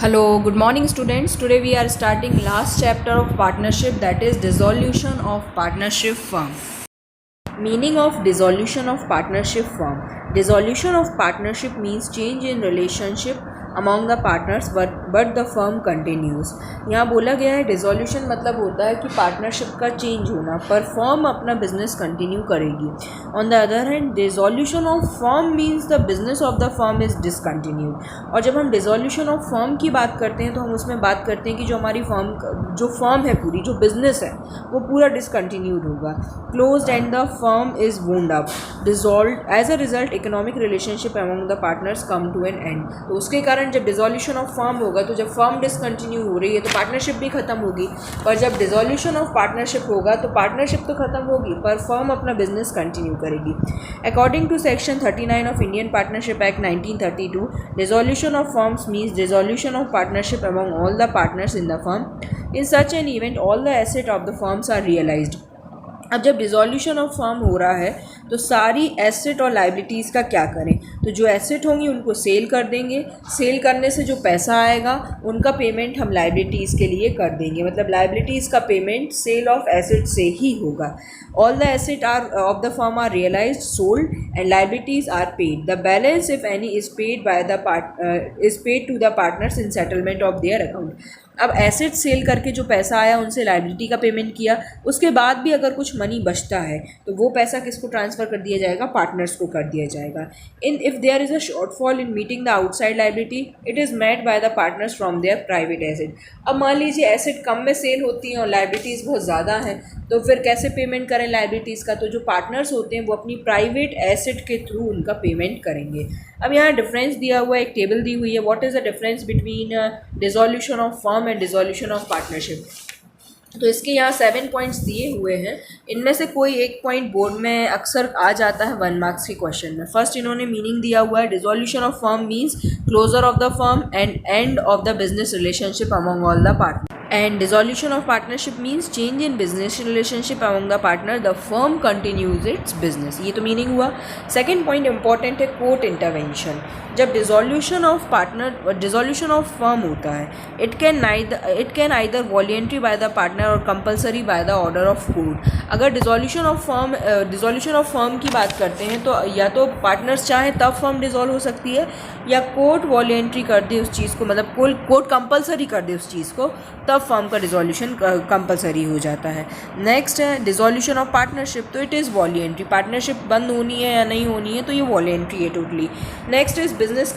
Hello, good morning students. Today we are starting last chapter of partnership, that is dissolution of partnership firm. Meaning of dissolution of partnership firm. Dissolution of partnership means change in relationship among the partners but the firm continues. यहाँ बोला गया है dissolution मतलब होता है कि partnership का change होना, पर फर्म अपना बिजनेस कंटिन्यू करेगी. On the other hand dissolution of firm means the business of the firm is discontinued. और जब हम डिसोल्यूशन ऑफ फर्म की बात करते हैं तो हम उसमें बात करते हैं कि जो हमारी फर्म है पूरी, जो बिजनेस है वो पूरा डिसकंटिन्यूड होगा. Closed and the firm is wound up, dissolved. As a result economic relationship among the partners come to an end. तो उसके कारण जब डिसोल्यूशन ऑफ फर्म होगा तो जब फर्म डिसकंटिन्यू हो रही है तो पार्टनरशिप भी खत्म होगी. पर जब डिसोल्यूशन ऑफ पार्टनरशिप होगा तो पार्टनरशिप तो खत्म होगी पर फर्म अपना बिजनेस कंटिन्यू करेगी. According to section 39 of Indian partnership act 1932, dissolution of firms means dissolution of partnership among all the partners in the firm. In such an event all the asset of the firms are realised. अब जब dissolution of firm हो रहा है तो सारी asset और liabilities का क्या करें. तो जो एसेट होंगी उनको सेल कर देंगे. सेल करने से जो पैसा आएगा उनका पेमेंट हम लाइबिलिटीज़ के लिए कर देंगे. मतलब लाइबिलिटीज़ का पेमेंट सेल ऑफ एसेट से ही होगा. All the asset are of the firm are realised, sold and liabilities are paid. The balance if any is paid to the partners in settlement of their account. अब asset sale करके जो पैसा आया उनसे liability का payment किया, उसके बाद भी अगर कुछ मनी बचता है तो वो पैसा किसको ट्रांसफ़र कर दिया जाएगा, पार्टनर्स को कर दिया जाएगा. If there is a shortfall in meeting the outside liability it is met by the partners from their private asset. अब मान लीजिए एसेट कम में सेल होती हैं और लाइबिलिटीज़ बहुत ज़्यादा हैं, तो फिर कैसे पेमेंट करें लाइबिलिटीज़ का. तो जो पार्टनर्स होते हैं वो अपनी प्राइवेट एसेट के थ्रू उनका पेमेंट करेंगे. अब यहाँ डिफरेंस दिया हुआ है, एक टेबल दी हुई है. What is the difference between dissolution of firm and dissolution of partnership. तो इसके यहाँ 7 पॉइंट्स दिए हुए हैं. इनमें से कोई एक पॉइंट बोर्ड में अक्सर आ जाता है 1 मार्क्स के क्वेश्चन में. फर्स्ट इन्होंने मीनिंग दिया हुआ है, dissolution of firm means closure of the firm and end of the business relationship among all the partner. And dissolution of partnership means change in business relationship among the partner. The firm continues its business. ये तो meaning हुआ. Second point important है, court intervention. जब dissolution of firm होता है it can either voluntary by the partner और compulsory by the order of court. अगर dissolution of firm की बात करते हैं तो या तो पार्टनर्स चाहें तब फर्म डिसॉल्व हो सकती है, या कोर्ट वॉलेंट्री कर दे उस चीज़ को, मतलब कोर्ट कंपलसरी कर दे उस चीज़ को, तब फर्म का डिसोल्यूशन कंपलसरी हो जाता है. नेक्स्ट है डिसोल्यूशन ऑफ पार्टनरशिप. तो इट इज़ वॉलेंट्री. पार्टनरशिप बंद होनी है या नहीं होनी है तो ये वॉलेंट्री है totally. Next is business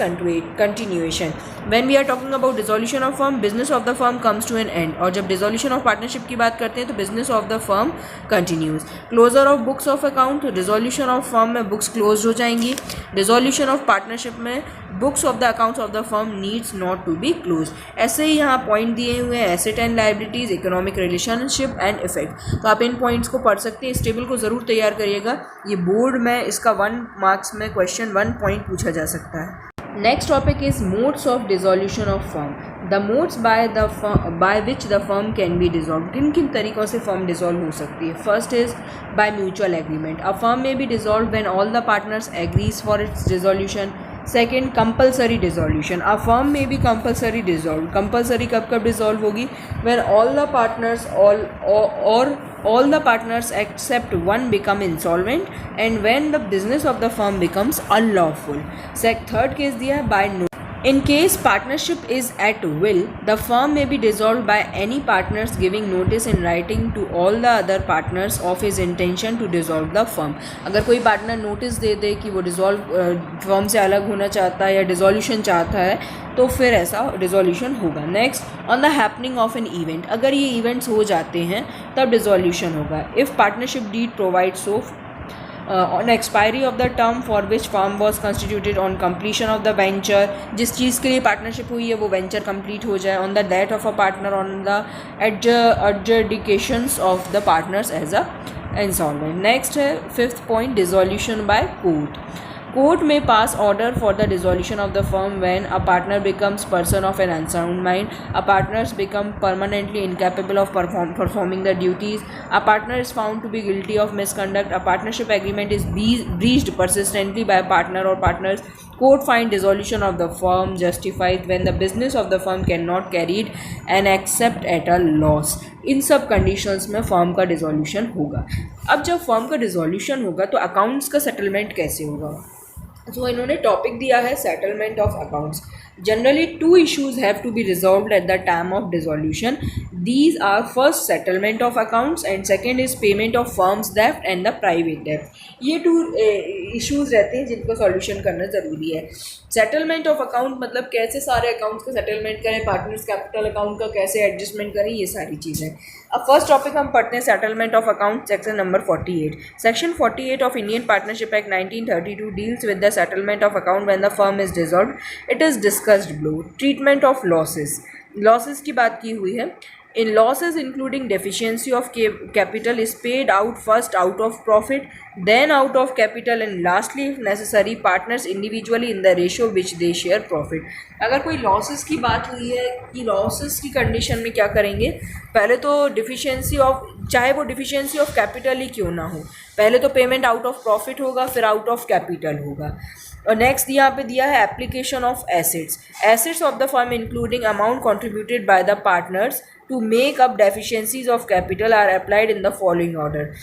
continuation. When we are talking about dissolution of firm, business of the firm comes to an end. और जब डिसोल्यूशन ऑफ पार्टनरशिप की बात करते हैं तो business of the firm continues. Closure of books of account. Dissolution of firm में books close हो जाएंगी. डिसोल्यूशन ऑफ पार्टनरशिप में books of the accounts of the firm needs not to be close. ऐसे ही यहाँ पॉइंट दिए हुए हैं, asset and liabilities, economic relationship and effect. तो आप इन पॉइंट्स को पढ़ सकते हैं. इस टेबल को ज़रूर तैयार करिएगा. ये बोर्ड में इसका 1 मार्क्स में क्वेश्चन 1 पॉइंट पूछा जा सकता है. Next topic is modes of dissolution of firm. The modes by which the firm can be dissolve. किन किन तरीक़ों से फर्म डिसॉल्व हो सकती है. First is by mutual agreement. A firm may be dissolve when all the partners agrees for its dissolution. Second, compulsory dissolution. A firm may be compulsory dissolve. Compulsory कब कब dissolve होगी, when all the partners except one become insolvent and when the business of the firm becomes unlawful. Third case दिया है by no. In case partnership is at will, the firm may be dissolved by any partners giving notice in writing to all the other partners of his intention to dissolve the firm. अगर कोई partner notice दे दे कि वो firm से अलग होना चाहता है या डिसोल्यूशन चाहता है तो फिर ऐसा डिसोल्यूशन होगा. Next, on the happening of an event. अगर ये इवेंट्स हो जाते हैं तब डिसोल्यूशन होगा. If partnership deed provide so on expiry of the term for which firm was constituted, on completion of the venture. जिस चीज़ के लिए पार्टनरशिप हुई है वो वेंचर कंप्लीट हो जाए. on the death of a partner, on the adjudications of the partners as a insolvent. Next है fifth point, dissolution by court. Court may pass order for the dissolution of the firm when a partner becomes person of an unsound mind, a partners become permanently incapable of performing the duties, a partner is found to be guilty of misconduct, a partnership agreement is breached persistently by a partner or partners, Court find dissolution of the firm justified when the business of the firm cannot carried and accept at a loss. इन सब conditions में firm का dissolution होगा. अब जब firm का dissolution होगा तो accounts का सेटलमेंट कैसे होगा. तो इन्होंने टॉपिक दिया है settlement of accounts. Generally, two issues have to be resolved at the time of dissolution. These are first settlement of accounts and second is payment of firm's debt and the private debt. ये to issues रहते हैं जिनको solution करना ज़रूरी है. Settlement of account मतलब कैसे सारे अकाउंट्स का सेटलमेंट करें, पार्टनर्स कैपिटल अकाउंट का कैसे एडजस्टमेंट करें, ये सारी चीज़ें. अब फर्स्ट टॉपिक हम पढ़ते हैं settlement of account section number 48. Section 48 of Indian partnership act 1932 deals with the settlement of account when the firm is dissolved. It is discussed below. Treatment of losses की बात की हुई है. In losses including deficiency of capital is paid out first out of profit, then out of capital and lastly if necessary partners individually in the ratio which they share profit. अगर कोई losses की बात हुई है कि losses की condition में क्या करेंगे, पहले तो डिफिशियंसी ऑफ, चाहे वो डिफिशियंसी ऑफ कैपिटल ही क्यों ना हो, पहले तो पेमेंट आउट ऑफ प्रॉफिट होगा फिर आउट ऑफ कैपिटल होगा. और नेक्स्ट यहाँ पे दिया है application of assets of the firm including amount contributed by the partners to make up deficiencies of capital are applied in the following order.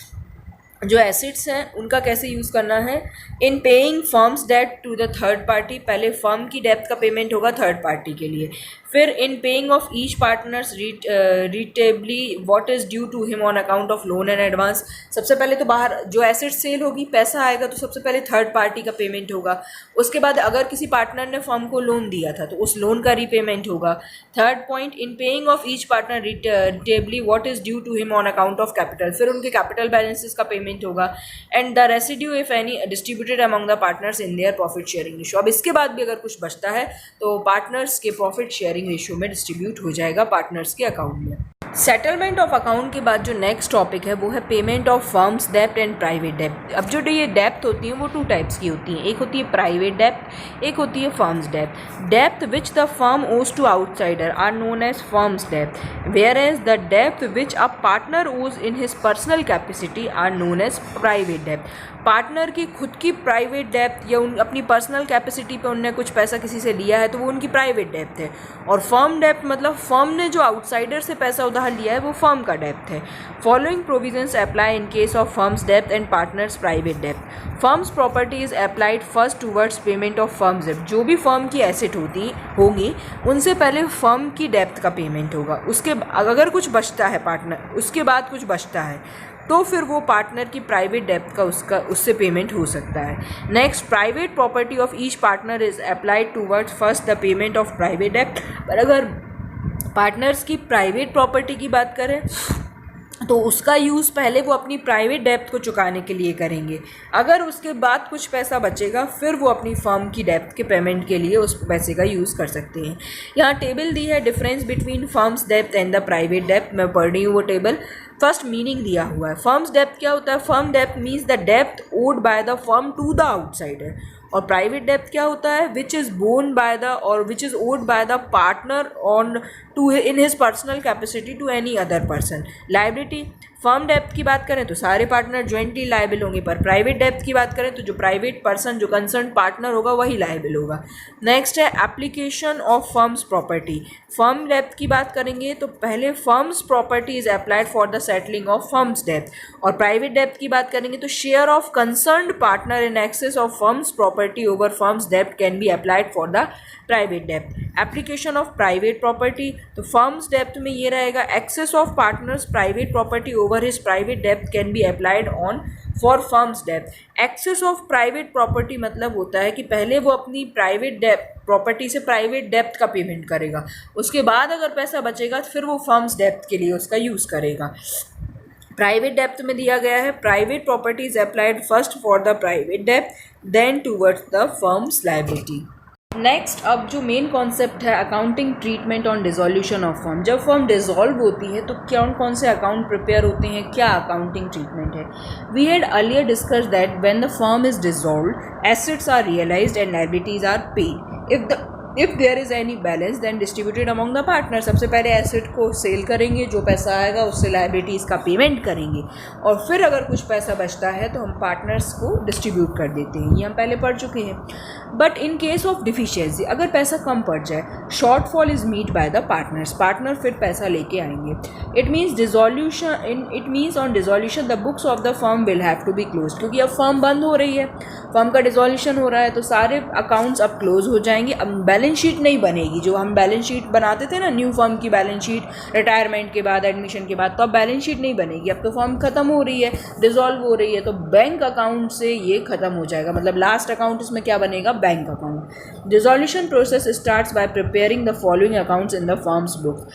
जो assets हैं उनका कैसे यूज़ करना है. In paying firm's debt to the third party, पहले firm की डेप्थ का पेमेंट होगा थर्ड पार्टी के लिए. फिर in paying of each partners rateably what is due to him on account of loan and advance. सबसे पहले तो बाहर जो एसेट सेल होगी पैसा आएगा तो सबसे पहले थर्ड पार्टी का पेमेंट होगा. उसके बाद अगर किसी पार्टनर ने फर्म को लोन दिया था तो उस लोन का रीपेमेंट होगा. Third point, in paying of each partner rateably what is due to him on account of capital, फिर उनके कैपिटल बैलेंसेस का पेमेंट होगा. And the residue if any distributed among the partners in their profit sharing ratio. अब इसके बाद भी अगर कुछ बचता है तो पार्टनर्स के प्रॉफिट शेयरिंग रेशियो में डिस्ट्रीब्यूट हो जाएगा पार्टनर्स के अकाउंट में. सेटलमेंट ऑफ अकाउंट के बाद जो नेक्स्ट टॉपिक है वो है payment of firms dept and private डेप्ट. अब जो ये डेप्ट होती हैं वो टू टाइप्स की होती हैं. एक होती है प्राइवेट डेप्ट, एक होती है firms dept. Dept which the firm ओज to outsider are known as firms dept, where as the dept which a partner ओज in his personal capacity are known as private dept. Partner की खुद की private depth या अपनी personal capacity पे उनने कुछ पैसा किसी से लिया है तो वो उनकी प्राइवेट डेप्थ है. और फर्म डेप्थ मतलब फर्म ने जो आउटसाइडर से पैसा उधार लिया है वो फर्म का डेप्थ है. Following provisions apply in case of firms depth and partners private depth. Firms property is applied first towards payment of firms depth. जो भी फर्म की एसेट होगी उनसे पहले फर्म की डेप्थ का पेमेंट होगा. उसके अगर कुछ बचता है पार्टनर, उसके बाद कुछ बचता है तो फिर वो पार्टनर की प्राइवेट डेप्थ का उससे पेमेंट हो सकता है. Next, private property of each partner is applied towards first the payment of private depth. पर अगर पार्टनर्स की प्राइवेट प्रॉपर्टी की बात करें तो उसका यूज़ पहले वो अपनी प्राइवेट डेप्थ को चुकाने के लिए करेंगे. अगर उसके बाद कुछ पैसा बचेगा फिर वो अपनी फर्म की डेप्थ के पेमेंट के लिए उस पैसे का यूज़ कर सकते हैं. यहाँ टेबल दी है difference between firms depth and the private depth. मैं पढ़ रही हूँ वो टेबल. फर्स्ट मीनिंग दिया हुआ है. फर्म्स डेप्थ क्या होता है. Firm depth means the depth odd by the firm to the outsider. और प्राइवेट डेप्थ क्या होता है. Which is borne by the और which is odd bye the partner on to in his personal capacity to any other person. Liability, firm depth की बात करें तो सारे पार्टनर ज्वाइंटली लायबल होंगे, पर प्राइवेट डेप्थ की बात करें तो जो प्राइवेट पर्सन जो कंसर्न पार्टनर होगा वही लायबल होगा. नेक्स्ट है application of firms property. Firm depth की बात करेंगे तो पहले firms property is applied for the settling of firms depth. और प्राइवेट डेप्थ की बात करेंगे तो share of concerned partner in excess of firms property over firms depth can be applied for the private depth. Application of private property, तो firms depth में ये रहेगा access of partners private property over his private depth can be applied on for firms depth. Access of private property मतलब होता है कि पहले वो अपनी प्राइवेट डेप्थ प्रॉपर्टी से प्राइवेट डेप्थ का पेमेंट करेगा, उसके बाद अगर पैसा बचेगा तो फिर वो फर्म्स डेप्थ के लिए उसका यूज़ करेगा. प्राइवेट डेप्थ में दिया गया है private property is applied first for the private depth then towards the firms liability. Next, अब जो मेन कॉन्सेप्ट है accounting treatment on dissolution of firm. जब फर्म डिसॉल्व होती है तो कौन से अकाउंट प्रिपेयर होते हैं, क्या अकाउंटिंग ट्रीटमेंट है. We had earlier discuss that when the firm is dissolved assets are realised and liabilities are paid. If there is any balance then distributed among the partner. सबसे पहले asset को cell करेंगे, जो पैसा आएगा उससे liabilities का पेमेंट करेंगे, और फिर अगर कुछ पैसा बचता है तो हम पार्टनर्स को डिस्ट्रीब्यूट कर देते हैं। ये हम पहले पढ़ चुके हैं। But in case of deficiency, अगर पैसा कम पड़ जाए, shortfall is meet by the partners, partner फिर पैसा लेके आएंगे। It means on dissolution the books of the firm will have to be close, क्योंकि अब फर्म बंद हो रही है, फर्म का डिसोल्यूशन हो रहा है, तो सारे अकाउंट्स अब क्लोज हो जाएंगे। अब बैलेंस शीट नहीं बनेगी, जो हम बैलेंस शीट बनाते थे ना, न्यू फर्म की बैलेंस शीट रिटायरमेंट के बाद, एडमिशन के बाद, तो अब बैलेंस शीट नहीं बनेगी। अब तो फर्म खत्म हो रही है, डिसॉल्व हो रही है, तो बैंक अकाउंट से ये खत्म हो जाएगा। मतलब लास्ट अकाउंट इसमें क्या बनेगा? Bank account. Dissolution process starts by preparing the following accounts in the firms book.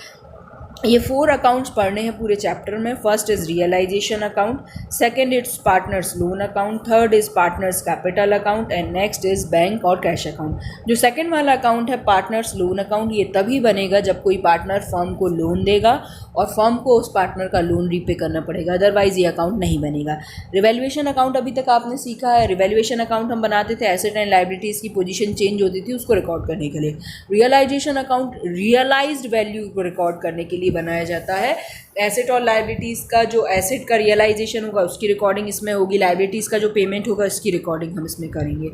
ये 4 अकाउंट्स पढ़ने हैं पूरे चैप्टर में। First is realisation account, second it's partners loan account, third is partners capital account and next is bank और cash account. जो second वाला account है partners loan account, ये तभी बनेगा जब कोई पार्टनर फर्म को लोन देगा और फर्म को उस पार्टनर का लोन रीपे करना पड़ेगा, अदरवाइज ये अकाउंट नहीं बनेगा। रिवैल्यूएशन अकाउंट अभी तक आपने सीखा है। रिवैल्यूएशन अकाउंट हम बनाते थे, एसेट एंड लायबिलिटीज़ की पोजीशन चेंज होती थी उसको रिकॉर्ड करने के लिए। रियलाइजेशन अकाउंट रियलाइज्ड वैल्यू को रिकॉर्ड करने के लिए बनाया जाता है। एसेट और लायबिलिटीज़ का, जो एसेट का रियलाइजेशन होगा उसकी रिकॉर्डिंग इसमें होगी, लायबिलिटीज़ का जो पेमेंट होगा इसकी रिकॉर्डिंग हम इसमें करेंगे।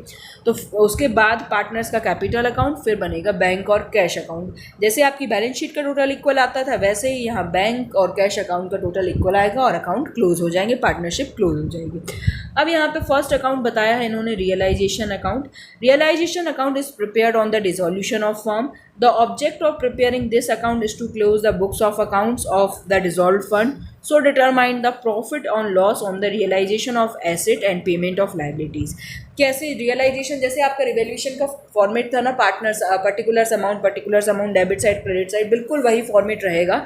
तो उसके बाद पार्टनर्स का कैपिटल अकाउंट, फिर बनेगा बैंक और कैश अकाउंट। जैसे आपकी बैलेंस शीट का टोटल इक्वल आता था, वैसे ही यहाँ बैंक और कैश अकाउंट का टोटल इक्वल आएगा और अकाउंट क्लोज हो जाएंगे, पार्टनरशिप क्लोज हो जाएगी। अब यहाँ पे फर्स्ट अकाउंट बताया है इन्होंने, realisation account. Realisation account is prepared on the dissolution of firm. The object of preparing this account is to close the books of accounts of the dissolved fund, so determine the profit on loss on the realization of asset and payment of liabilities। कैसे realisation, जैसे आपका revaluation का format था ना, partners particulars amount, debit side credit side, बिल्कुल वही format रहेगा।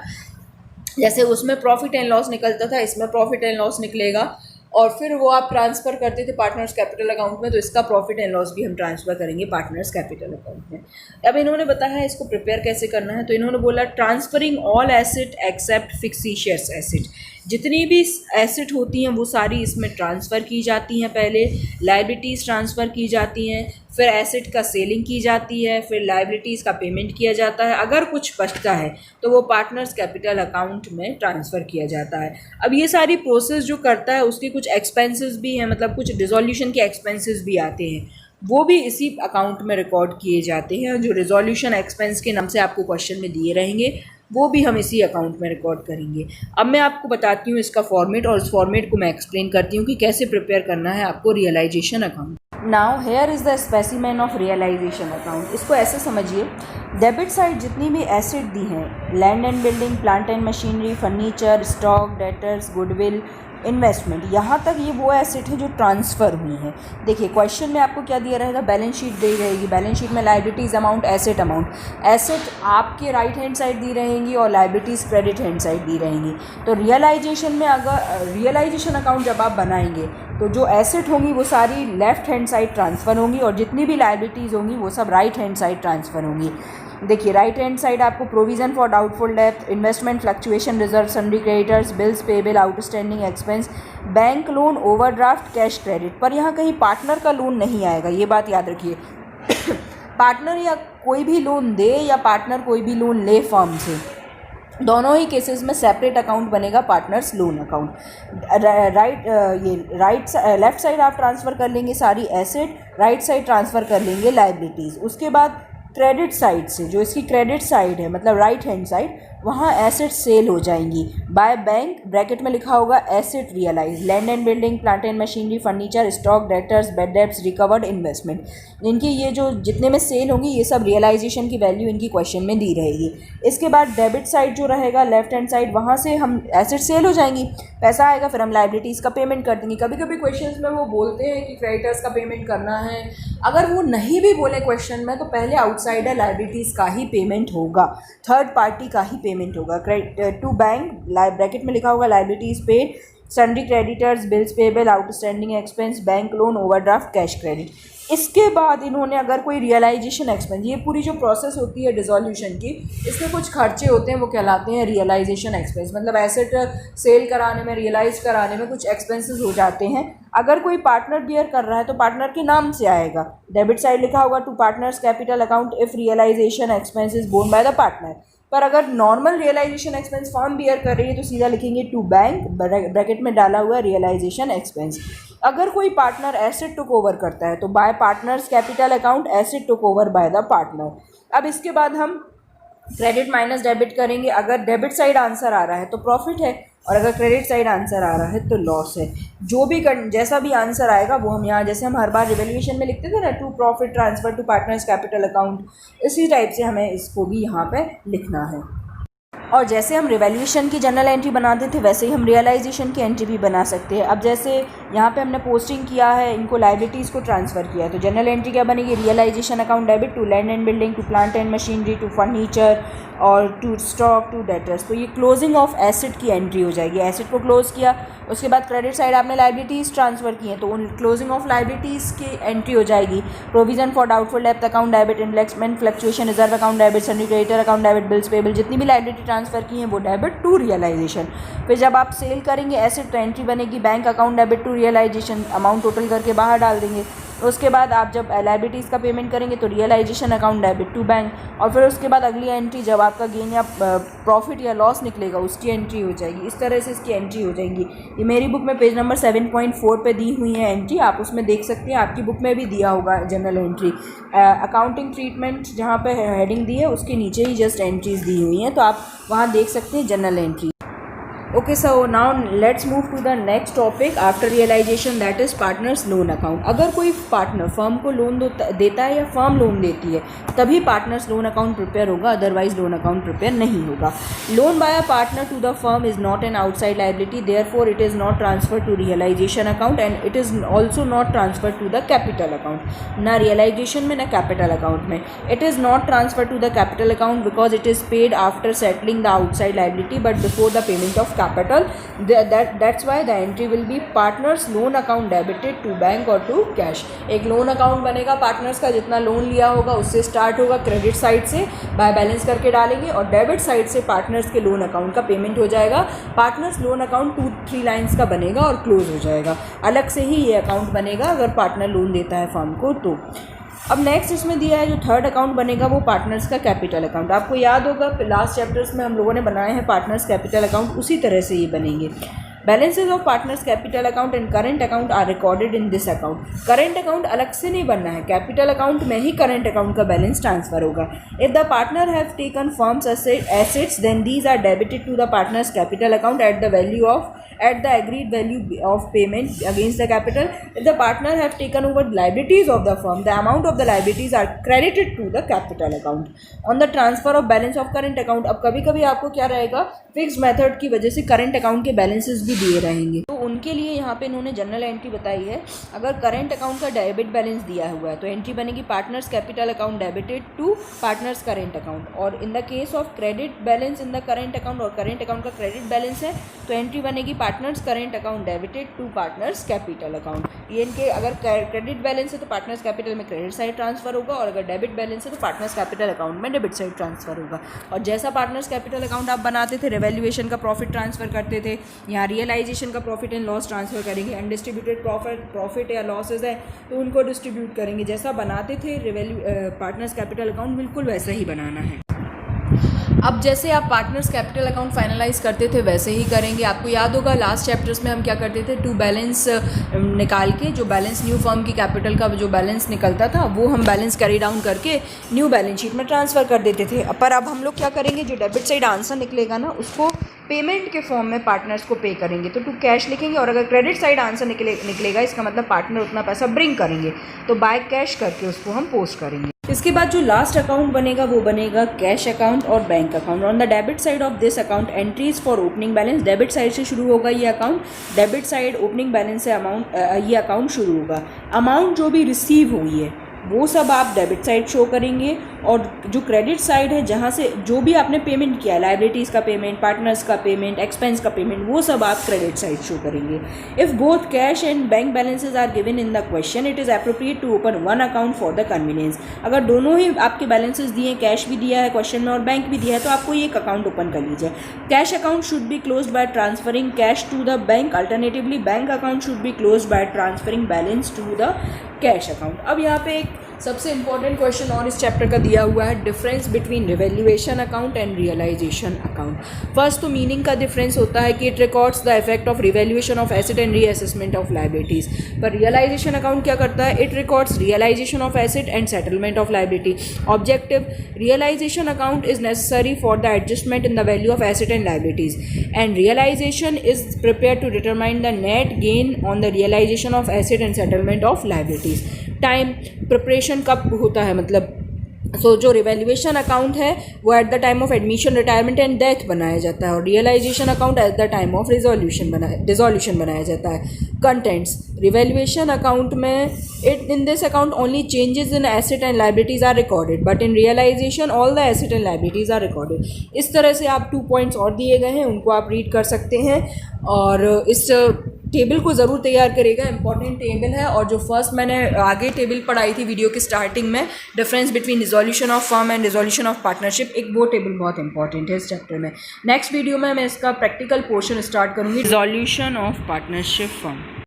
जैसे उसमें प्रॉफिट एंड लॉस निकलता था, इसमें प्रॉफिट एंड लॉस निकलेगा, और फिर वो आप ट्रांसफ़र करते थे पार्टनर्स कैपिटल अकाउंट में, तो इसका प्रॉफिट एंड लॉस भी हम ट्रांसफ़र करेंगे पार्टनर्स कैपिटल अकाउंट में। अब इन्होंने बताया है इसको प्रिपेयर कैसे करना है, तो इन्होंने बोला transferring all asset except fictitious asset. जितनी भी एसेट होती हैं वो सारी इसमें ट्रांसफ़र की जाती हैं। पहले लायबिलिटीज़ ट्रांसफ़र की जाती हैं, फिर एसेट का सेलिंग की जाती है, फिर लायबिलिटीज़ का पेमेंट किया जाता है। अगर कुछ बचता है तो वो पार्टनर्स कैपिटल अकाउंट में ट्रांसफ़र किया जाता है। अब ये सारी प्रोसेस जो करता है उसके कुछ एक्सपेंसेस भी हैं, मतलब कुछ डिसोल्यूशन के एक्सपेंसेस भी आते हैं, वो भी इसी अकाउंट में रिकॉर्ड किए जाते हैं। जो रिजोल्यूशन एक्सपेंस के नाम से आपको क्वेश्चन में दिए रहेंगे वो भी हम इसी अकाउंट में रिकॉर्ड करेंगे। अब मैं आपको बताती हूँ इसका फॉर्मेट, और इस फॉर्मेट को मैं एक्सप्लेन करती हूँ कि कैसे प्रिपेयर करना है आपको realisation account. Now here is the specimen of realisation account. इसको ऐसे समझिए, डेबिट साइड जितनी भी एसेट दी हैं, land and building, plant and machinery, furniture, stock, debtors, goodwill, investment, यहाँ तक ये वो एसेट है जो ट्रांसफ़र हुई हैं। देखिए क्वेश्चन में आपको क्या दिया रहेगा, बैलेंस शीट दी रहेगी, बैलेंस शीट में liabilities amount, asset amount, asset आपके राइट हैंड साइड दी रहेंगी और लायबिलिटीज़ क्रेडिट हैंड साइड दी रहेंगी। तो रियलाइजेशन में अगर रियलाइजेशन अकाउंट जब आप बनाएंगे तो जो एसेट होंगी वो सारी लेफ़्ट हैंड साइड ट्रांसफ़र होंगी और जितनी भी लायबिलिटीज़ होंगी वो सब राइट हैंड साइड ट्रांसफ़र होंगी। देखिए राइट हैंड साइड आपको प्रोविज़न फॉर डाउटफुल डेब्ट, investment, fluctuation reserve, sundry creditors, bills payable, outstanding expense, bank loan, overdraft, cash credit. पर यहाँ कहीं पार्टनर का लोन नहीं आएगा, ये बात याद रखिए। पार्टनर या कोई भी लोन दे या पार्टनर कोई भी लोन ले फर्म से, दोनों ही केसेस में सेपरेट अकाउंट बनेगा partners loan account. Left side आप ट्रांसफ़र कर लेंगे सारी एसेट, राइट साइड ट्रांसफ़र कर लेंगे लायबिलिटीज़। उसके बाद क्रेडिट साइड से, जो इसकी क्रेडिट साइड है मतलब राइट हैंड साइड, वहाँ एसेट सेल हो जाएंगी बाय बैंक, ब्रैकेट में लिखा होगा asset realise, land and building, plant and machinery, furniture, stock, debtors, bad debts, recovered, investment. इनकी ये जो जितने में सेल होंगी ये सब रियलाइजेशन की वैल्यू इनकी क्वेश्चन में दी रहेगी। इसके बाद डेबिट साइड जो रहेगा लेफ्ट हैंड साइड, वहाँ से हम एसेट सेल हो जाएंगी, पैसा आएगा, फिर हम लायबिलिटीज़ का पेमेंट कर देंगे। कभी कभी क्वेश्चन में वो बोलते हैं कि क्रेडिटर्स का पेमेंट करना है, अगर वो नहीं भी बोले क्वेश्चन में तो पहले आउटसाइडर लायबिलिटीज़ का ही पेमेंट होगा, थर्ड पार्टी का ही पेमेंट होगा। टू बैंक, ब्रैकेट में लिखा होगा liabilities paid, sundry creditors, bills payable, outstanding expense, bank loan, overdraft, cash credit. इसके बाद इन्होंने अगर कोई रियलाइजेशन एक्सपेंस, ये पूरी जो प्रोसेस होती है डिसोल्यूशन की, इसमें कुछ खर्चे होते हैं वो कहलाते हैं रियलाइजेशन एक्सपेंस। मतलब एसेट सेल कराने में, रियलाइज कराने में कुछ एक्सपेंसेस हो जाते हैं, अगर कोई पार्टनर बियर कर रहा है तो पार्टनर के नाम से आएगा, डेबिट साइड लिखा होगा to partners capital account if realisation expense is borne by the partner. पर अगर normal realisation expense firm bear कर रही है तो सीधा लिखेंगे टू बैंक, ब्रैकेट में डाला हुआ है रियलाइजेशन एक्सपेंस। अगर कोई पार्टनर एसेट टुक ओवर करता है तो bye partners capital account asset took over by the partner. अब इसके बाद हम क्रेडिट माइनस डेबिट करेंगे। अगर डेबिट साइड आंसर आ रहा है तो प्रॉफिट है, और अगर क्रेडिट साइड आंसर आ रहा है तो लॉस है। जो भी जैसा भी आंसर आएगा वो हम यहाँ, जैसे हम हर बार रिवैल्यूएशन में लिखते थे ना, to profit transfer to partners capital account, इसी टाइप से हमें इसको भी यहाँ पे लिखना है। और जैसे हम रिवैल्यूएशन की जनरल एंट्री बनाते थे वैसे ही हम रियलाइजेशन की एंट्री भी बना सकते हैं। अब जैसे यहाँ पे हमने पोस्टिंग किया है, इनको लाइबिलिटीज़ को ट्रांसफ़र किया है, तो जनरल एंट्री क्या बनेगी, realisation account debit to land and building, to plant and machinery, to furniture और टू स्टॉक, टू डेटर्स। तो ये क्लोजिंग ऑफ एसेट की एंट्री हो जाएगी। एसेट को क्लोज किया, उसके बाद क्रेडिट साइड आपने लाइबिलिटीज़ ट्रांसफ़र की हैं तो उन क्लोजिंग ऑफ लाइबिलिटीज़ की एंट्री हो जाएगी। प्रोविजन फॉर डाउटफुल डेब्ट account debit, investment fluctuation reserve account debit, sundry creditor account debit, bills payable, जितनी भी लाइबिलिटी ट्रांसफ़र की हैं वो डेबिट टू रियलाइजेशन। फिर जब आप सेल करेंगे एसेट तो एंट्री बनेगी bank account debit to realisation, amount total करके बाहर डाल देंगे। उसके बाद आप जब लाइबिलिटीज़ का पेमेंट करेंगे तो realisation account debit to bank, और फिर उसके बाद अगली एंट्री जब आपका गेन या प्रॉफिट या लॉस निकलेगा उसकी एंट्री हो जाएगी। इस तरह से इसकी एंट्री हो जाएंगी। ये मेरी बुक में पेज नंबर 7.4 पे दी हुई है एंट्री, आप उसमें देख सकते हैं। आपकी बुक में भी दिया होगा जनरल एंट्री, अकाउंटिंग ट्रीटमेंट जहाँ पे हेडिंग दी है उसके नीचे ही जस्ट एंट्रीज दी हुई हैं, तो आप वहाँ देख सकते हैं journal entry. Okay, so now let's move to the next topic after realisation, that is partners loan account. अगर कोई पार्टनर फर्म को लोन देता है या फर्म लोन देती है तभी पार्टनर्स लोन अकाउंट प्रिपेयर होगा, अदरवाइज लोन अकाउंट प्रिपेयर नहीं होगा। Loan by a partner to the firm is not an outside liability, therefore it is not transfer to realisation account and it is also not transfer to the capital account. ना realisation में ना capital account में। It is not transfer to the capital account because it is paid after settling the outside liability but before the payment of capital. That's why the entry will be partners loan account debited to bank or to cash. एक loan account बनेगा partners का, जितना loan लिया होगा उससे start होगा, credit side से by balance करके डालेंगे और डेबिट साइड से पार्टनर्स के लोन अकाउंट का पेमेंट हो जाएगा। पार्टनर्स लोन अकाउंट 2-3 लाइन्स का बनेगा और क्लोज हो जाएगा। अलग से ही ये अकाउंट बनेगा अगर पार्टनर लोन देता है फर्म को तो। अब नेक्स्ट इसमें दिया है जो थर्ड अकाउंट बनेगा वो पार्टनर्स का कैपिटल अकाउंट। आपको याद होगा लास्ट चैप्टर्स में हम लोगों ने बनाए हैं पार्टनर्स कैपिटल अकाउंट, उसी तरह से ये बनेंगे। Balances of partners capital account and current account are recorded in this account. Current account अलग से नहीं बनना है, कैपिटल अकाउंट में ही करेंट अकाउंट का बैलेंस ट्रांसफर होगा। If the partner have taken firms assets then these are debited to the partners capital account at the value of at the agreed value of payment against the capital. If the partner have taken over liabilities of the firm, the amount of the liabilities are credited to the capital account on the transfer of balance of current account. अब कभी कभी आपको क्या रहेगा, fix method की वजह से current account के बैलेंसेस भी दिए रहेंगे, तो उनके लिए यहाँ पे इन्होंने जनरल एंट्री बताई है। अगर करंट अकाउंट का डेबिट बैलेंस दिया हुआ है तो एंट्री बनेगी partners capital account debited to partners current account, और in the case of credit balance in the current account और करेंट अकाउंट का क्रेडिट बैलेंस है तो एंट्री बनेगी partners current account debited to partners capital account. ये इनके अगर credit balance है तो पार्टनर्स कैपिटल में क्रेडिट साइड ट्रांसफर होगा, और अगर डेबिट बैलेंस है तो पार्टनर्स कैपिटल अकाउंट में डेबिट साइड ट्रांसफर होगा। और जैसा पार्टनर्स कैपिटल अकाउंट आप बनाते थे, रिवैल्यूएशन का प्रॉफिट ट्रांसफर करते थे, यहाँ रियलाइजेशन का प्रॉफिट एंड लॉस ट्रांसफर करेंगे। अनडिस्ट्रीब्यूटेड प्रॉफिट या लॉसेज है तो उनको डिस्ट्रीब्यूट करेंगे। जैसा बनाते थे पार्टनर्स कैपिटल अकाउंट बिल्कुल वैसा ही बनाना है। अब जैसे आप पार्टनर्स कैपिटल अकाउंट फाइनलाइज करते थे वैसे ही करेंगे। आपको याद होगा लास्ट चैप्टर्स में हम क्या करते थे, टू बैलेंस निकाल के जो बैलेंस न्यू फर्म की कैपिटल का जो बैलेंस निकलता था वो हम बैलेंस कैरी डाउन करके न्यू बैलेंस शीट में ट्रांसफ़र कर देते थे। पर अब हम लोग क्या करेंगे, जो डेबिट साइड आंसर निकलेगा ना उसको पेमेंट के फॉर्म में पार्टनर्स को पे करेंगे, तो टू कैश लिखेंगे। और अगर क्रेडिट साइड आंसर निकलेगा इसका मतलब पार्टनर उतना पैसा ब्रिंग करेंगे, तो बाय कैश करके उसको हम पोस्ट करेंगे। इसके बाद जो लास्ट अकाउंट बनेगा वो बनेगा कैश अकाउंट और bank account. On the debit side of this account entries for opening balance, debit side से शुरू होगा ये account, debit side opening balance से अमाउंट ये अकाउंट शुरू होगा। अमाउंट जो भी रिसीव हुई है वो सब आप डेबिट साइड शो करेंगे, और जो क्रेडिट साइड है जहाँ से जो भी आपने पेमेंट किया, लाइबिलिटीज़ का पेमेंट, पार्टनर्स का पेमेंट, एक्सपेंस का पेमेंट, वो सब आप क्रेडिट साइड शो करेंगे. If both cash and bank balances are given in the question, it is appropriate to open one account for the convenience. अगर दोनों ही आपके बैलेंसेज दिए, कैश भी दिया है क्वेश्चन में और बैंक भी दिया है, तो आपको एक अकाउंट ओपन कर लीजिए. Cash account should be close by transferring cash to the bank. Alternatively bank account should be close by transferring balance to the cash account. अब यहाँ पे एक सबसे इंपॉर्टेंट क्वेश्चन और इस चैप्टर का दिया हुआ है, difference between revaluation account and realisation account. First तो मीनिंग का डिफरेंस होता है कि it records the effect of revaluation of asset and reassessment of liabilities. पर रियलाइजेशन अकाउंट क्या करता है? It records realisation of asset and settlement of liability. Objective: realisation account is necessary for the adjustment in the value of asset and liabilities, and realisation is prepare to determine the net gain on the realisation of asset and settlement of liabilities. Time preparation कब होता है, मतलब जो revaluation account है वो at the time of admission, retirement and death बनाया जाता है, और realisation account at the time of dissolution बनाया जाता है. कंटेंट्स: रिवैल्यूएशन अकाउंट में in this account only changes in asset and liabilities are recorded, but in realisation all the asset and liabilities are recorded. इस तरह से आप 2 points और दिए गए हैं, उनको आप रीड कर सकते हैं, और इस टेबल को ज़रूर तैयार करेगा. इंपॉर्टेंट टेबल है, और जो फर्स्ट मैंने आगे टेबल पढ़ाई थी वीडियो की स्टार्टिंग में, difference between dissolution of firm and dissolution of partnership, एक वो टेबल बहुत इंपॉर्टेंट है इस चैप्टर में. नेक्स्ट वीडियो में मैं इसका प्रैक्टिकल पोर्शन स्टार्ट करूँगी, डिसोल्यूशन ऑफ पार्टनरशिप फर्म.